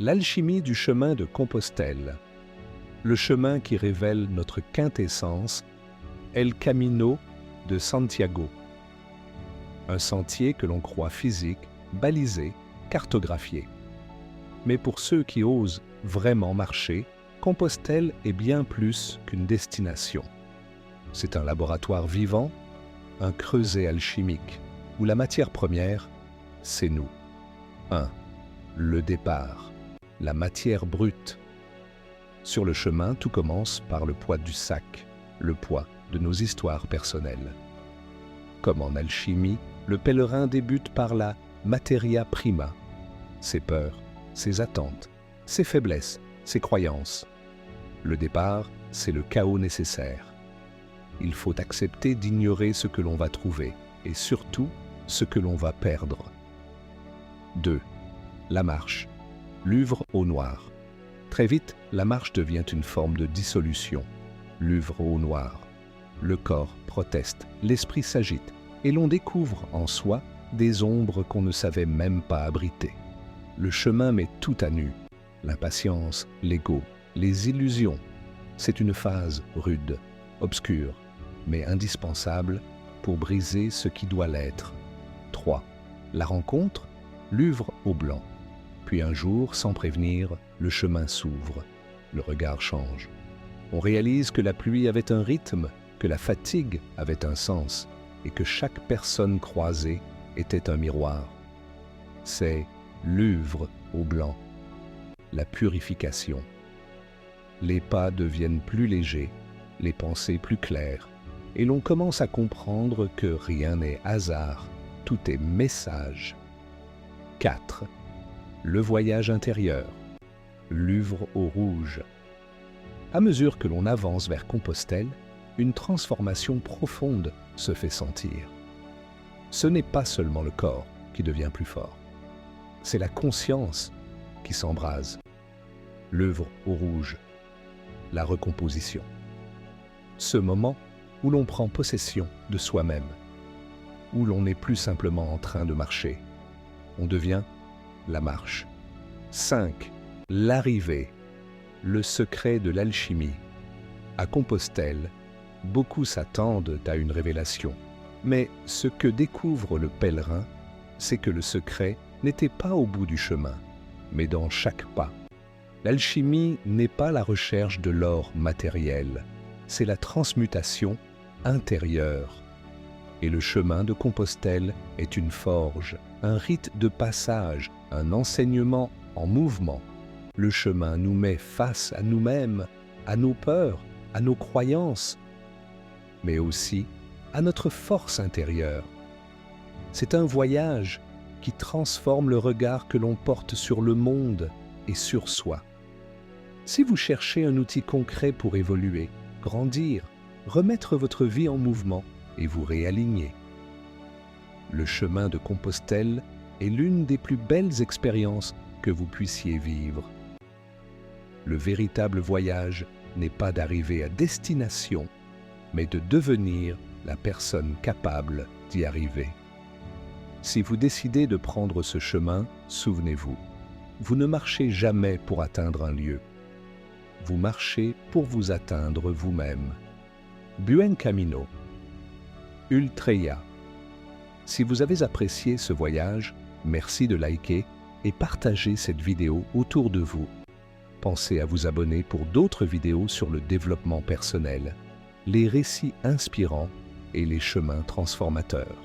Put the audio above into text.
L'alchimie du chemin de Compostelle, le chemin qui révèle notre quintessence, El Camino de Santiago. Un sentier que l'on croit physique, balisé, cartographié. Mais pour ceux qui osent vraiment marcher, Compostelle est bien plus qu'une destination. C'est un laboratoire vivant, un creuset alchimique, où la matière première, c'est nous. 1. Le départ. La matière brute. Sur le chemin, tout commence par le poids du sac, le poids de nos histoires personnelles. Comme en alchimie, le pèlerin débute par la materia prima, ses peurs, ses attentes, ses faiblesses, ses croyances. Le départ, c'est le chaos nécessaire. Il faut accepter d'ignorer ce que l'on va trouver et surtout ce que l'on va perdre. 2. La marche. L'œuvre au noir. Très vite, la marche devient une forme de dissolution. L'œuvre au noir. Le corps proteste, l'esprit s'agite, et l'on découvre en soi des ombres qu'on ne savait même pas abriter. Le chemin met tout à nu. L'impatience, l'ego, les illusions. C'est une phase rude, obscure, mais indispensable pour briser ce qui doit l'être. 3. La rencontre, l'œuvre au blanc. Puis un jour, sans prévenir, le chemin s'ouvre, le regard change. On réalise que la pluie avait un rythme, que la fatigue avait un sens, et que chaque personne croisée était un miroir. C'est l'œuvre au blanc, la purification. Les pas deviennent plus légers, les pensées plus claires, et l'on commence à comprendre que rien n'est hasard, tout est message. 4. Le voyage intérieur, l'œuvre au rouge. À mesure que l'on avance vers Compostelle, une transformation profonde se fait sentir. Ce n'est pas seulement le corps qui devient plus fort, c'est la conscience qui s'embrase. L'œuvre au rouge, la recomposition. Ce moment où l'on prend possession de soi-même, où l'on n'est plus simplement en train de marcher, on devient la marche. 5. L'arrivée, le secret de l'alchimie. À Compostelle, beaucoup s'attendent à une révélation. Mais ce que découvre le pèlerin, c'est que le secret n'était pas au bout du chemin, mais dans chaque pas. L'alchimie n'est pas la recherche de l'or matériel, c'est la transmutation intérieure. Et le chemin de Compostelle est une forge, un rite de passage, un enseignement en mouvement. Le chemin nous met face à nous-mêmes, à nos peurs, à nos croyances, mais aussi à notre force intérieure. C'est un voyage qui transforme le regard que l'on porte sur le monde et sur soi. Si vous cherchez un outil concret pour évoluer, grandir, remettre votre vie en mouvement et vous réaligner, le chemin de Compostelle est l'une des plus belles expériences que vous puissiez vivre. Le véritable voyage n'est pas d'arriver à destination, mais de devenir la personne capable d'y arriver. Si vous décidez de prendre ce chemin, souvenez-vous, vous ne marchez jamais pour atteindre un lieu. Vous marchez pour vous atteindre vous-même. Buen Camino. Ultreya. Si vous avez apprécié ce voyage, merci de liker et partager cette vidéo autour de vous. Pensez à vous abonner pour d'autres vidéos sur le développement personnel, les récits inspirants et les chemins transformateurs.